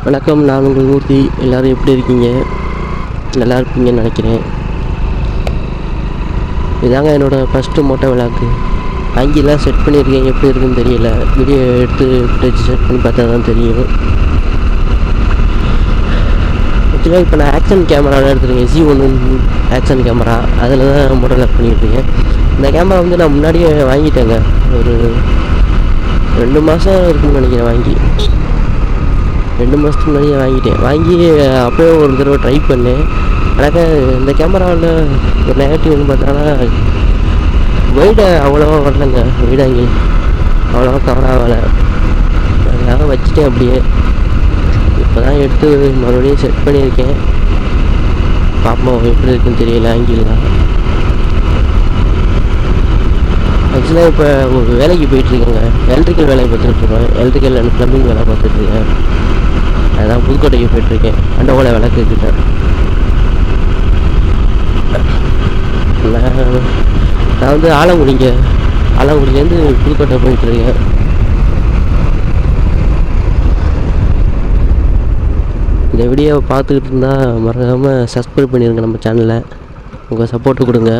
வணக்கம், நான் உங்கள் மூர்த்தி. எல்லோரும் எப்படி இருக்கீங்க? நல்லா இருப்பீங்கன்னு நினைக்கிறேன். இதாங்க என்னோடய ஃபஸ்ட்டு மோட்டோ விளாக்கு. வாங்கிலாம் செட் பண்ணியிருக்கேன், எப்படி இருக்குன்னு தெரியல. வீடியோ எடுத்து ஃபுட்டேஜ் செட் பண்ணி பார்த்தா தான் தெரியும். ஆக்சுவலாக இப்போ நான் ஆக்ஷன் கேமராவில் எடுத்துருக்கேன், Z1 ஆக்ஷன் கேமரா. அதில் தான் மோட்டோ விளாக் பண்ணியிருக்கேன். இந்த கேமரா வந்து நான் முன்னாடியே வாங்கிட்டேங்க. ஒரு 2 மாதம் இருக்குன்னு நினைக்கிறேன். வாங்கி 2 மாதத்துக்கு முன்னாடியே வாங்கி அப்போயே ஒரு தடவை ட்ரை பண்ணேன். எனக்கு இந்த கேமராவில் ஒரு நெகட்டிவ்னு பார்த்தோன்னா வைடு அவ்வளோவா வரலைங்க. வைடாங்கில் அவ்வளோவா கவர் ஆகலை. அதனால வச்சுட்டேன் அப்படியே. இப்போ தான் எடுத்து மறுபடியும் செட் பண்ணியிருக்கேன். பார்ப்போம் எப்படி இருக்குன்னு தெரியல. ஆங்கிலாம் ஆக்சுவலாக இப்போ ஒரு வேலைக்கு போயிட்டுருக்கேங்க. எலக்ட்ரிக்கல் வேலையை பார்த்துட்ருக்கேன். எலக்ட்ரிக்கல் அண்ட் ப்ளம்பிங் வேலை பார்த்துட்ருக்கேன். அதான் புதுக்கோட்டைக்கு போய்ட்டுருக்கேன். அண்டகோலை விளக்குக்கிட்டேன். நான் வந்து ஆலங்குடியிலேருந்து புதுக்கோட்டை போயிட்டுருக்கேன். இந்த வீடியோவை பார்த்துக்கிட்டு இருந்தால் மறக்காமல் சப்ஸ்கிரைப் பண்ணிடுங்க நம்ம சேனலை. உங்கள் சப்போர்ட்டு கொடுங்க.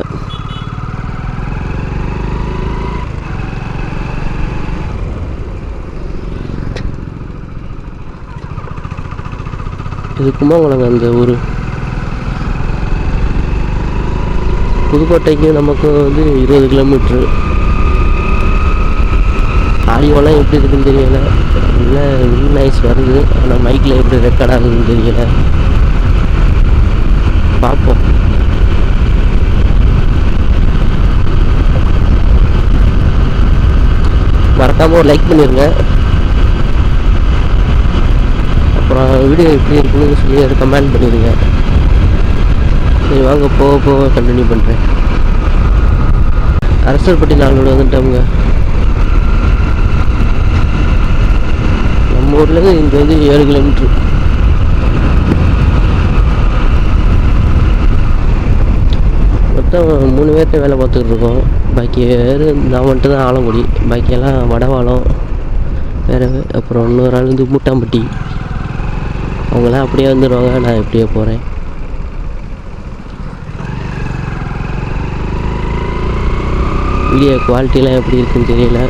இது கும்பகோணங்க. அந்த ஊர் புதுக்கோட்டைக்கு நமக்கு வந்து 20 கிலோமீட்ரு. ஆடியோலாம் எப்படி இருக்குதுன்னு தெரியலை. இல்லை வில் நாய்ஸ் வருது, ஆனால் மைக்கில் எப்படி ரெக்கார்ட் ஆகுதுன்னு தெரியலை. பார்ப்போம். மறக்காமல் ஒரு லைக் பண்ணிடுங்க. அப்புறம் வீடியோ எப்படி இருக்குன்னு சொல்லி அதை கமெண்ட் பண்ணிடுங்க. சரி வாங்க, போக கண்டினியூ பண்ணுறேன். அரசர்பட்டி நாளோட வந்துட்டோங்க. நம்ம ஊர்லேருந்து இங்கே வந்து 7 கிலோமீட்ரு. மொத்தம் 3 பேர்கிட்ட வேலை பார்த்துக்கிட்டு இருக்கோம். பாக்கி வேறு நான் மட்டும் தான் ஆலங்குடி. பாக்கியெல்லாம் வடவாளம் வேறு. அப்புறம் இன்னொரு ஆள் வந்து மூட்டாம்பட்டி. அவங்களாம் அப்படியே வந்துடுவாங்க, நான் எப்படியே போகிறேன். வீடியோ குவாலிட்டிலாம் எப்படி இருக்குன்னு தெரியல.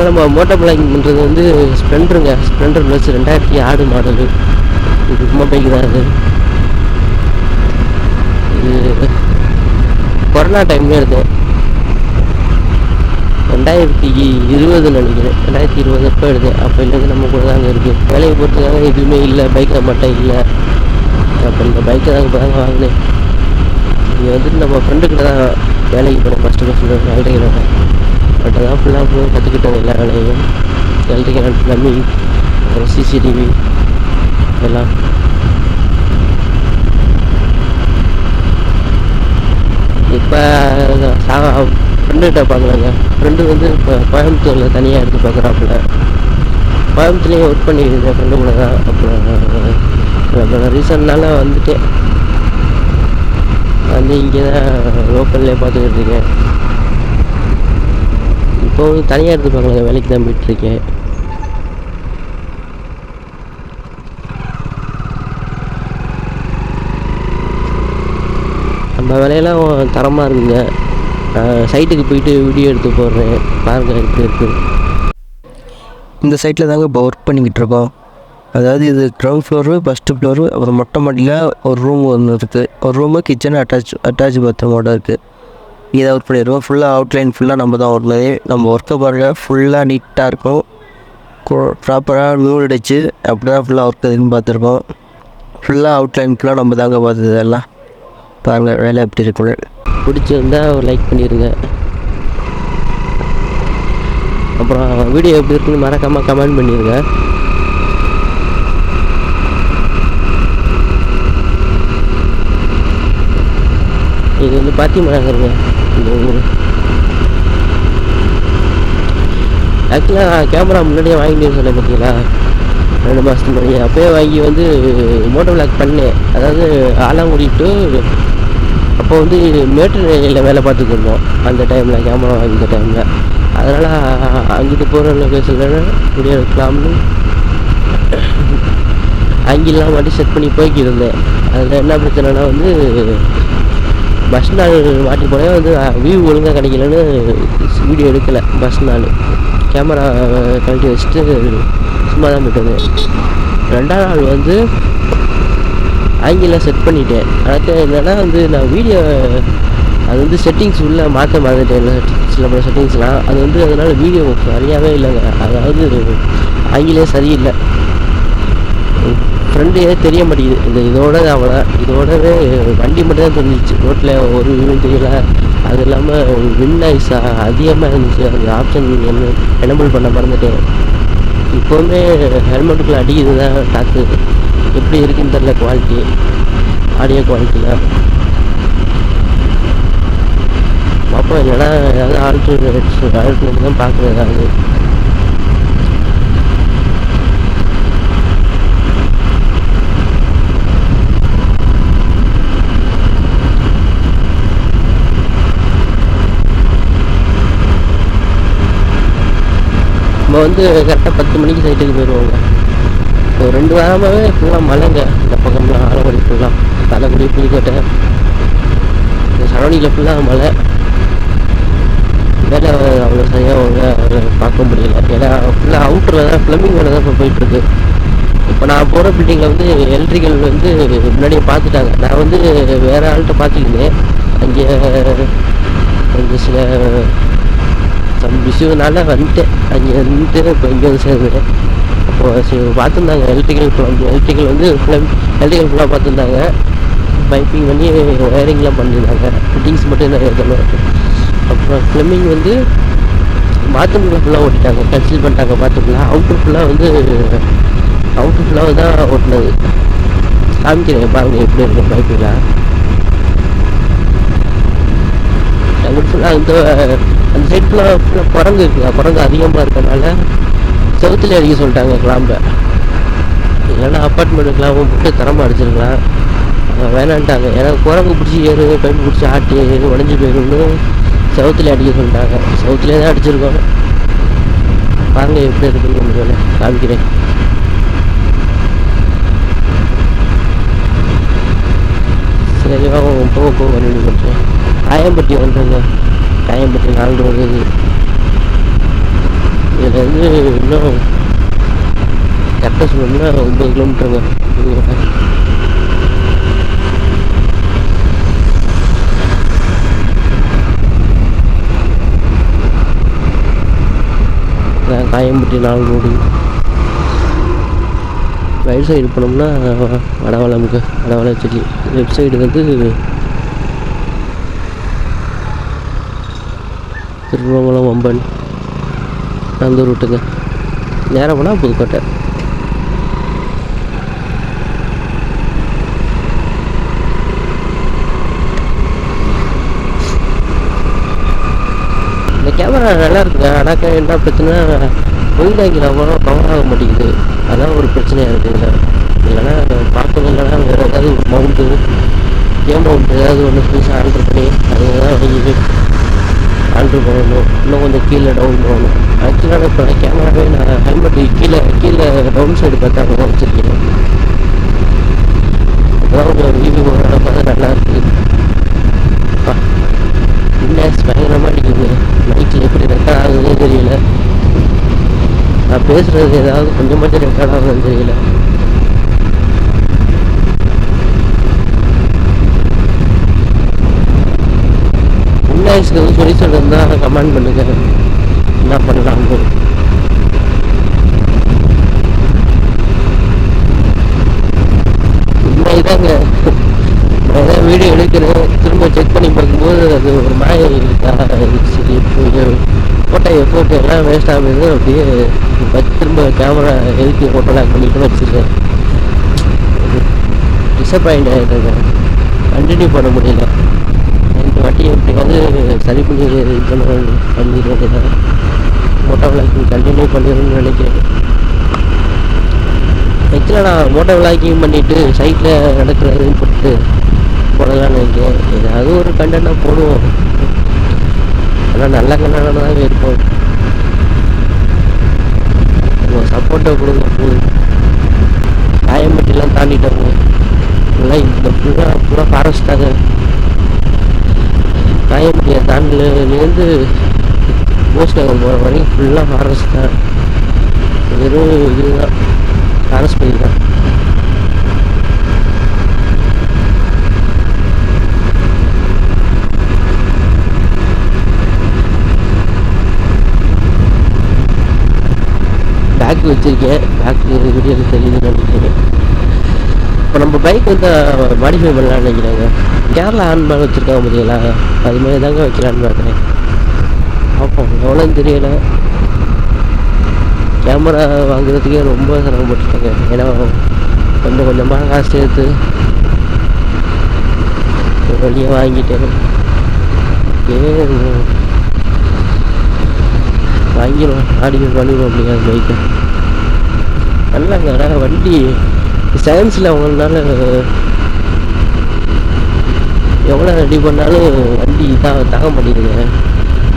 நம்ம மோட்டோ பிளாகிங் பண்ணுறது வந்து ஸ்ப்ளெண்டருங்க. Splendor plus 2006 model. இது ரொம்ப பைக்கு தான். இது கொரோனா டைம்லேயே எடுத்தேன். 2020 நினைக்கிறேன். 2020 அப்போ எடுத்தேன். அப்போலேருந்து நம்ம கூட தாங்க இருக்குது. வேலையை பொறுத்துக்காக எதுவுமே இல்லை. பைக்கில் மட்டும் இல்லை. அப்போ இந்த பைக்கை தாங்க இப்போ தாங்க வாங்கினேன். இது வந்துட்டு நம்ம ஃப்ரெண்டுக்கிட்ட தான் வேலைக்கு போனேன். ஃபஸ்ட்டு வேலைக்கு பட் அதான் ஃபுல்லாக போய் கற்றுக்கிட்டது எல்லா வேலையும். எலக்ட்ரிக்கல் ப்ளம்பிங், CCTV எல்லாம். இப்போ ஃப்ரெண்டுகிட்ட பார்க்கலாங்க. ஃப்ரெண்டு வந்து இப்போ கோயம்புத்தூரில் தனியாக எடுத்து பார்க்குறாப்புல. கோயம்புத்தூர்லேயும் ஒர்க் பண்ணியிருக்கேன் ஃப்ரெண்டு கூட தான். அப்புறம் ரீசன்ட்னால வந்துட்டேன். வந்து இங்கே தான் லோக்கல்லே பார்த்துக்கிட்டு இருக்கேன். இப்போது தனியாக எடுத்து பார்க்கலாங்க. வேலைக்கு தான் போயிட்டுருக்கேன். நம்ம வேலையெல்லாம் தரமாக இருக்குங்க. சைட்டுக்கு போயிட்டு வீடியோ எடுத்து போடுறேன். பாருங்கள் எப்படி இருக்குது. இந்த சைட்டில் தாங்க இப்போ ஒர்க் பண்ணிக்கிட்டு இருக்கோம். அதாவது இது கிரவுண்ட் ஃப்ளோரு, ஃபஸ்ட்டு ஃப்ளோரு, அப்புறம் மொட்டை மாடியில் ஒரு ரூம் ஒன்று இருக்குது. ஒரு ரூமு கிச்சன் அட்டாச் பாத்ரூமோட இருக்குது. இதை ஒர்க் பண்ணிடுவோம். ஃபுல்லாக அவுட்லைன் ஃபுல்லாக நம்ம தான் ஒர்க் பண்ணி நம்ம ஒர்க்கை பாருங்கள். ஃபுல்லாக நீட்டாக இருக்கும். ப்ராப்பராக நூல் அடிச்சு அப்படி தான் ஃபுல்லாக ஒர்க் இருக்குன்னு பார்த்துருக்கோம். ஃபுல்லாக அவுட்லைன் ஃபுல்லாக நம்ம தாங்க பார்த்தது எல்லாம். பாருங்கள் வேலை எப்படி இருக்குன்னு. பிடிச்சிருந்தால் ஒரு லைக் பண்ணிடுங்க. அப்புறம் வீடியோ எப்படி இருக்குன்னு மறக்காமல் கமெண்ட் பண்ணிடுங்க. இது வந்து பாத்திமராங்கிறங்க இந்த ஊர். ஆக்சுவலாக கேமரா முன்னாடியே வாங்கிட்டு சொன்னேன் பார்த்தீங்களா, 2 மாதத்துக்கு முன்னாடி. அப்போயே வாங்கி வந்து மோட்டோ விளாக் பண்ணேன். அதாவது ஆலாங்குடி டு அப்போ வந்து மேட்டுநிலையில் வேலை பார்த்துட்டு இருந்தோம் அந்த டைமில், கேமரா வாங்கிட்ட டைமில். அதனால் அங்கிட்டு போகிற லொக்கேஷனில் வீடியோ எடுக்கலாம்னு ஆங்கிலாம் மட்டும் செட் பண்ணி போய்க்கிருந்தேன். அதில் என்ன பிரச்சனைனா வந்து பஸ் நாள் மாட்டி போனேன் வந்து வியூ ஒழுங்காக கிடைக்கலன்னு வீடியோ எடுக்கலை. பஸ் நாள் கேமரா கழட்டி வச்சுட்டு சும்மா தான் போயிட்டு வந்தேன். 2ஆம் நாள் வந்து ஆங்கிலாம் செட் பண்ணிட்டேன். அடுத்து என்னென்னா வந்து நான் வீடியோ அது வந்து செட்டிங்ஸ் உள்ளே மாற்ற மறந்துட்டேன் சில பல செட்டிங்ஸ்லாம். அது வந்து அதனால் வீடியோ சரியாகவே இல்லைங்க. அதாவது ஆங்கிலே சரியில்லை, ஃப்ரெண்டே தெரிய மாட்டேங்குது. இதோட அவ்வளோ இதோடவே வண்டி மட்டும் தான் தெரிஞ்சிச்சு, ரோட்டில் ஒரு இதுவும் தெரியல. அது இல்லாமல் வின் நாய்ஸ் அதிகமாக இருந்துச்சு. அந்த ஆப்ஷன் எனபிள் பண்ண மறந்துட்டேன். இப்போவுமே ஹெல்மெட்டுக்குள்ளே அடிக்கிறது தான் காற்று. எப்படி இருக்குன்னு தெரில குவாலிட்டி, ஆடியோ குவாலிட்டிலாம் பார்ப்போம். இல்லைனா ஏதாவது ஆல்டர்னேட் தான் பார்க்குறது. ஏதாவது நம்ம வந்து கரெக்டாக 10 மணிக்கு சைட்டுக்கு போயிடுவோங்க. ஒரு 2 வாரமாகவே ஃபுல்லாக மழைங்க. இந்த பக்கம்லாம் ஆலங்குடி ஃபுல்லாக, தலைக்குடி புலிக்கோட்டை இந்த சரௌண்டிங்கில் ஃபுல்லாக மழை. வேலை அவ்வளோ சரியாக அவங்க பார்க்க முடியல. ஏன்னா ஃபுல்லாக அவுட்டரில் தான், ஃப்ளமிங் வேலை தான் இப்போ போயிட்டுருக்கு. இப்போ நான் போகிற பில்டிங்கில் வந்து எலக்ட்ரிக்கல் வந்து முன்னாடியே பார்த்துட்டாங்க. நான் வந்து வேறு ஆள்கிட்ட பார்த்துக்கிட்டேன். அங்கே கொஞ்சம் சில விஷயனால வந்துட்டேன். அங்கே வந்துட்டு இப்போ இங்கே வந்து சேர்ந்தேன். அப்போது பார்த்துருந்தாங்க எலக்ட்ரிக்கல் வந்து எலக்ட்ரிக்கல் ஃபுல்லாக பார்த்துருந்தாங்க. பைப்பிங் பண்ணி ஒயரிங்லாம் பண்ணியிருந்தாங்க. ஃபிட்டிங்ஸ் மட்டும் தான் இருக்கணும். அப்புறம் ஃப்ளமிங் வந்து பாத்ரூம் ஃபுல்லாக ஓட்டிட்டாங்க, கன்சில் பண்ணிட்டாங்க. பாத்ரூம்லாம் அவுட்ரு ஃபுல்லாக தான் ஓட்டினது. காமிக்கிறேன் பாருங்க எப்படி இருக்கும் பைப்பிங்லாம். அங்கே ஃபுல்லாக அந்த சைட் ஃபுல்லாக குரங்கு இருக்குங்க. குரங்கு அதிகமாக இருக்கனால செவத்துல அடிக்க சொல்லிட்டாங்க கிளாம்பை. இல்லைன்னா அப்பார்ட்மெண்ட்டுக்கெலாம் போட்டு தரமாக அடிச்சிருக்கலாம், வேணான்ட்டாங்க. ஏன்னா குரங்கு பிடிச்சி பைப்பு பிடிச்சி ஆட்டி உடஞ்சி போயிடும்னு செவத்துல அடிக்க சொல்லிட்டாங்க. செவத்துலேயே தான் அடிச்சிருக்கோம். பாருங்க எப்படி இருக்குன்னு கொஞ்சம் காமிக்கிறேன். சரி போக கண்டினியூ பண்ணுறேன். காயம்பட்டி வந்துங்க, காயம்பட்டி 4 ரோடு. இதுலேருந்து இன்னும் கரெக்டாக சொல்லணும்னா 9 கிலோமீட்டருங்க. காயம்பட்டி 4 ரோடு. ரைட் சைடு போனோம்னா வடவளமுக்கு வடவளச்செடி. லெஃப்ட் சைடு வந்து திருவண்ணாமலை வம்பன் அந்த ரூட்டுங்க. நேராக போனால் புதுக்கோட்டை. இந்த கேமரா நல்லா இருக்குங்க. ஆனால் என்ன பிரச்சனை, ஒயிலாங்கில் அவ்வளோ கவர் ஆக மாட்டேங்குது. அதான் ஒரு பிரச்சனையாக இருக்குதுங்க. இல்லைன்னா பார்க்கணும். இல்லைன்னா வேறு ஏதாவது ஒரு மவுண்ட்டு, கேம் மவுண்ட்டு ஏதாவது ஒன்று புதுசாக ஆர்டர் பண்ணி அதுதான் வாங்கி ஆர்டர் பண்ணணும். இன்னும் கொஞ்சம் கீழே டவுன் பண்ணணும். ஆக்சுவலாக இப்போ கேமராவே நான் ஹெல்மெட்டு கீழே டவுன் சைடு பார்த்தா கூட வச்சுருக்கேன். அதான் கொஞ்சம் வீடியோ பார்த்தா நல்லா இருக்குது. இன்டெக்ஸ் பயங்கரமாக அடிக்குது. நைட்டில் எப்படி ரெக்கார்ட் ஆகுதுன்னே தெரியல. நான் பேசுகிறது ஏதாவது கொஞ்சமாச்சும் ரெக்கார்ட் ஆகுதுன்னு தெரியல. இன்டெக்ஸ்க்கு வந்து சொல்யூஷன் இருந்தால் கமெண்ட் பண்ணுங்க, என்ன பண்ணலாம்னு. உண்மைதாங்க. நான் ஏதாவது வீடியோ எடுக்கிறேன், திரும்ப செக் பண்ணி பார்க்கும்போது அது ஒரு மாய சரி ஃபோட்டோ எல்லாம் வேஸ்ட் ஆகுது. அப்படியே திரும்ப கேமரா எதுக்கு ஃபோட்டோ லாக் பண்ணிட்டு வச்சுருக்கேன். டிசப்பாயிண்ட் ஆகிட்டாங்க, கண்டினியூ பண்ண முடியல. இந்த வாட்டி எப்படியாவது சரி பண்ணி பண்ணிடுவேன். மோட்டோ விளாக்கிங் கண்டினியூ பண்ணிடணும்னு நினைக்கிறேன். ஆக்சுவலாக நான் மோட்டோ விளாக்கிங் பண்ணிவிட்டு சைட்டில் நடக்கிறதுன்னு போட்டு போடலான்னு நினைக்கிறேன். ஏதாவது ஒரு கண்டென்ட்டாக போடுவோம். ஆனால் நல்ல கண்டென்ட்டாக தான் இருப்போம். உங்கள் சப்போர்ட்டை கொடுங்க. காயம்பட்டிலாம் தாண்டிட்டவங்க நல்லா இந்த ஃபுல்லாக ஃபாரஸ்ட்டாக. காயம்பட்டியை தாண்டிலேருந்து போஸ்ட் நகர் போகிற வரைக்கும் ஃபுல்லாக ஃபாரஸ்ட் தான். வெறும் இதுதான் ஃபாரஸ்ட் பகுதி தான். பேக் வச்சுருக்கேன். பேக்கு வீடியோ தெரியுதுன்னு நினைக்கிறேன். இப்போ நம்ம பைக் வந்து மாடிஃபை பண்ணலான்னு நினைக்கிறாங்க. கேரளா ஹேண்ட்பேக் வச்சுருக்காங்க பார்த்தீங்களா, அதுமாதிரி தாங்க வைக்கலான்னு பார்க்குறேன். பார்ப்போம், எவ்வளோன்னு தெரியலை. கேமரா வாங்குறதுக்கே ரொம்ப சிரமப்பட்டுட்டாங்க. ஏன்னா கொஞ்சம் கொஞ்சமாக காசு சேர்த்து வெளியே வாங்கிட்டேன். வாங்கிடுவோம், மாடிஃபை பண்ணிடுவோம் அப்படிங்க பைக்கை. நல்லாங்க. ஆனால் வண்டி சயின்ஸில் அவங்களால எவ்வளோ ரெடி பண்ணாலும் வண்டி தாங்க மாட்டேங்குதுங்க.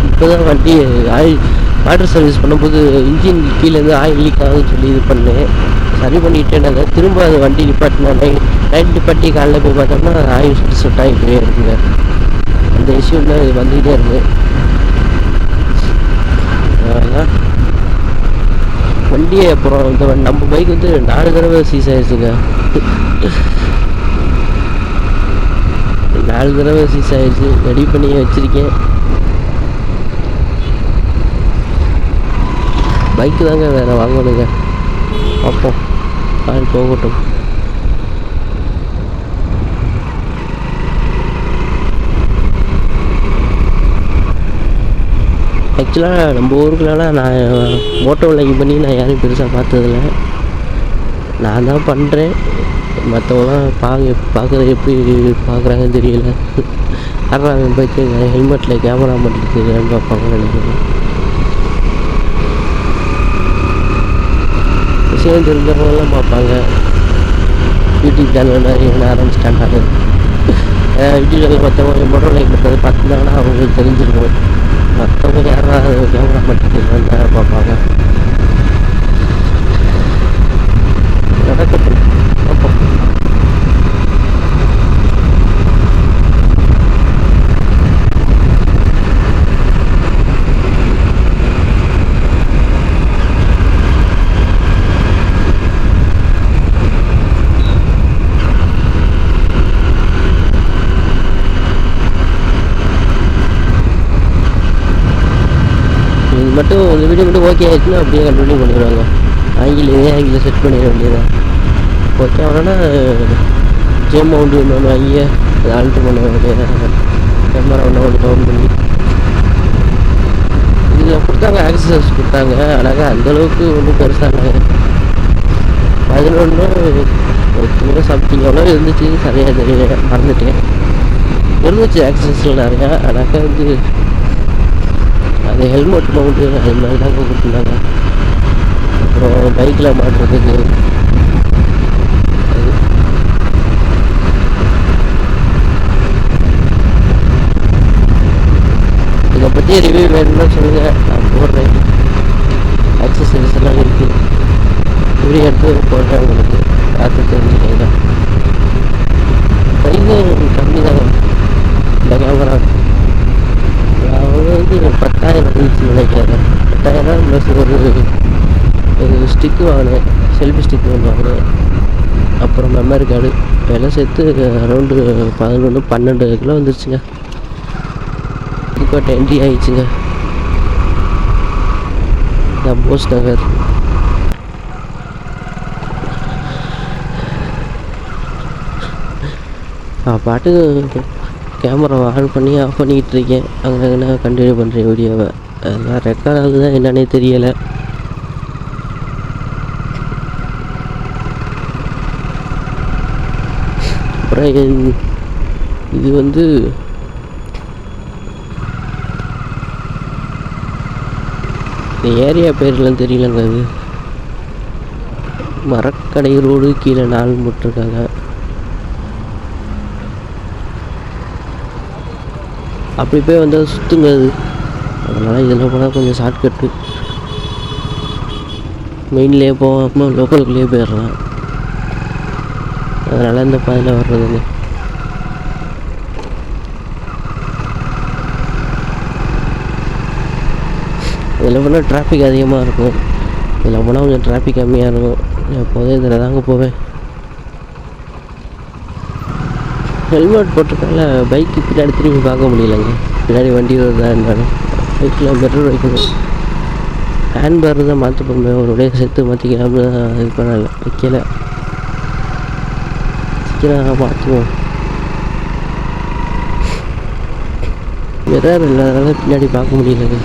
இப்போ தான் வண்டி ஆயில் வாட்டர் சர்வீஸ் பண்ணும்போது இன்ஜின் கீழேருந்து ஆயில் லீக் ஆகுதுன்னு சொல்லி இது பண்ணேன். சரி பண்ணிட்டேன். திரும்ப அது வண்டி நிப்பாட்டினேன். நைட் நிப்பாட்டி காலையில் போய் பார்த்தோம்னா ஆயில் சுட்டு ஆகிட்டே இருக்குங்க. அந்த இஷ்யூவில் வந்துக்கிட்டே இருக்கு. வண்டியை அப்புறம் இந்த நம்ம பைக் வந்து 4 தடவை சீஸ் ஆயிடுச்சுங்க. 4 தடவை சீஸ் ஆயிடுச்சு. ரெடி பண்ணி வச்சுருக்கேன். பைக்கு தாங்க வேறு வாங்கணுங்க. பார்ப்போம், கால் போகட்டும். ஆக்சுவலாக நம்ம ஊருக்குலாம் நான் மோட்டோ விளாக்கிங் பண்ணி நான் யாரையும் பெருசாக பார்த்ததில்ல. நான் தான் பண்ணுறேன். மற்றவங்களாம் பார்க்குறது எப்படி பார்க்குறாங்கன்னு தெரியல. யாராவது பைக்கு ஹெல்மெட்டில் கேமரா மாட்டிட்டு பார்ப்பாங்கன்னு நினைக்கிறேன். விஷயம் தெரிஞ்சவங்களாம் பார்ப்பாங்க. யூடியூப் சேனல் நிறைய ஆரம்பிச்சிட்டாங்க. யூடியூப் சேனல் மற்றவங்க மோட்டோ விளாக்கிங் பண்ணுறது பார்த்துருந்தாங்கன்னா அவங்களுக்கு தெரிஞ்சிருக்கும். மற்றவங்க யாராவது கேமரா மாட்டிட்டு பார்ப்பாங்க. நடக்கட்டும், பார்ப்போம். மட்டும் இந்த வீடியோ மட்டும் ஓகே ஆயிடுச்சுன்னா அப்படியே கண்டினியூ பண்ணிடுவாங்க. ஆங்கில செட் பண்ணிட வேண்டியதான். ஓகே ஆனால் ஜேம் மவுண்ட் ஒன்று வாங்கி அதை ஆல்ட்ரு பண்ண வேண்டியதான். கேமரா ஒன்று டவுன் பண்ணி இதில் கொடுத்தாங்க. ஆக்சசரிஸ் கொடுத்தாங்க. அழகாக அந்தளவுக்கு ஒன்றும் பெருசாக 11 சம்திங் எவ்வளோ இருந்துச்சு, சரியாக தெரியல, மறந்துட்டேன். இருந்துச்சு ஆக்சசரிஸில் நிறையா. அழகாக வந்து அது ஹெல்மெட் மவுண்ட்டு அது மாதிரி தாங்க கொடுத்துருந்தாங்க. அப்புறம் பைக்கில் மாட்டுறதுக்கு இதை பற்றி ரிவ்யூ வேணும்னா சொல்லுங்கள், நான் போடுறேன். ஆக்சசரிஸ் எல்லாம் இருக்குது. வீடியோ எடுத்து போடுறேன் உங்களுக்கு, பார்த்து தெரிஞ்சுக்கங்க. பைக்கு கம்மி தான் இந்த கேமரா. அவங்க வந்து 10,000 இருந்துச்சு நினைக்கிறேன். 10,000 ப்ளஸ் ஒரு ஸ்டிக்கு வாங்கினேன். செல்ஃபி ஸ்டிக் ஒன்று வாங்கினேன். அப்புறம் மெமரி கார்டு எல்லாம் சேர்த்து அரௌண்டு 11-12 கிலோ வந்துருச்சுங்க. புதுக்கோட்டை என்ட்ரி ஆகிடுச்சுங்க. நான் போஸ்ட் நகர். பாட்டுக்கு கேமரா ஆன் பண்ணி ஆஃப் பண்ணிக்கிட்டு இருக்கேன். அங்கே கண்டினியூ பண்ணுறேன் வீடியோவை. அதெல்லாம் ரெக்கார்ட் ஆகுதா என்னன்னே தெரியலை. அப்புறம் இது வந்து இந்த ஏரியா பேர்லாம் தெரியலங்க. அது மரக்கடை ரோடு கீழே 4 போட்டிருக்காங்க. அப்படி போய் வந்தால் சுற்றுங்க அது. அதனால் இதில் போனால் கொஞ்சம் ஷார்ட்கட்டு. மெயின்லேயே போகாமல் லோக்கலுக்குள்ளேயே போயிடலாம். அதனால் இந்த பாதையில் வர்றதுங்க. இதில் போனால் டிராஃபிக் அதிகமாக இருக்கும். இதில் போனால் கொஞ்சம் டிராஃபிக் கம்மியாக இருக்கும். எப்போதும் இதில் தாங்க போவேன். ஹெல்மெட் போட்டிருக்கால பைக்கு பின்னாடி திரும்பி பார்க்க முடியலைங்க. பின்னாடி வண்டி வருதா இருந்தாலும் பைக்கில் பெட்ரோல் வைக்கணும். ஹேண்ட் பேர் தான் மாற்ற போகிறேன். ஒரு உடைய சேர்த்து மாற்றிக்கலாம்னு இது பண்ணலை, வைக்கலை. சீக்கிரம் மாற்றுவோம். மிரர் இல்லாதனால பின்னாடி பார்க்க முடியலைங்க.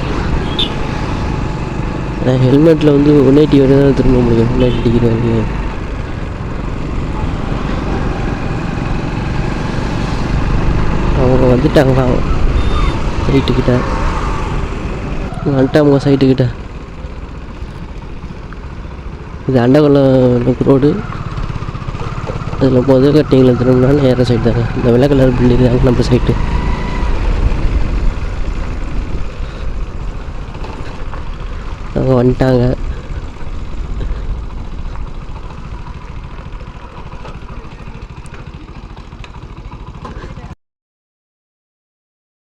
ஆனால் ஹெல்மெட்டில் வந்து 180 வரை தான் திரும்ப முடியும். 180 டிகிரி வரைக்கும். அவங்க வந்துட்டாங்களா சைட்டுக்கிட்ட? வந்துட்டாங்க சைட்டுக்கிட்ட. இது அண்டகொல்லம் ரோடு. அதில் முதல் கட்டிங்கில் திரும்பினாலும் ஏற சைட் தாங்க. இந்த வெள்ளை கலர் பில்டிங் தாங்க நம்ம சைட்டு. அவங்க வந்துட்டாங்க.